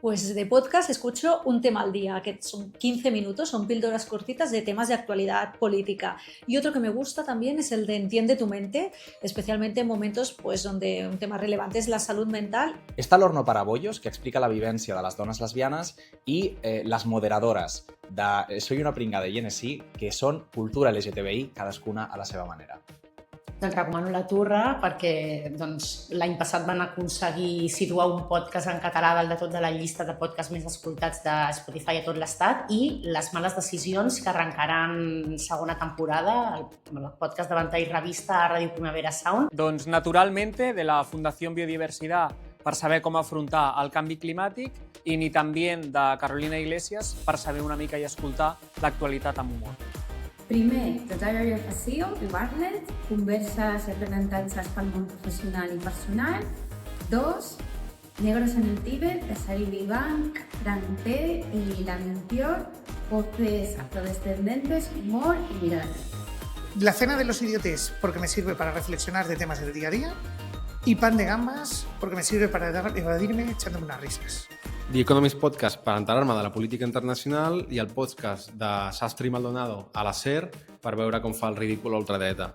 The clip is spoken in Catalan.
Pues de podcast escucho un tema al día, que son 15 minutos, son píldoras cortitas de temas de actualidad política. Y otro que me gusta también es el de Entiende tu mente, especialmente en momentos pues, donde un tema relevante es la salud mental. Està l'Horno para Bollos, que explica la vivència de les dones lesbianes, i les moderadores de Soy una pringada i NSI, que són cultura LGTBI, cadascuna a la seva manera. Doncs recomano La Turra perquè l'any passat van aconseguir situar un podcast en català dalt de tot de la llista de podcasts més escoltats de Spotify a tot l'estat, i Les males decisions, que arrencaran segona temporada, el podcast de Ventall Revista a Ràdio Primavera Sound. Doncs Naturalmente, de la Fundación Biodiversidad, per saber com afrontar el canvi climàtic, i Ni también, de Carolina Iglesias, per saber una mica i escoltar l'actualitat amb humor. Primer, Total Orientació i Bartlett, converses i aprenentatges pel món professional i personal. 2, Negros en el Tíbet, de Sari Vivank, Frank P. y Lamin Pior, voces afrodescendentes, humor y mirada. La cena de los idiotes, porque me sirve para reflexionar de temas del día a día. Y Pan de gambas, porque me sirve para evadirme echándome unas risas. The Economist Podcast per enterar-me de la política internacional i el podcast de Sastre i Maldonado a la SER per veure com fa el ridícul a ultradreta.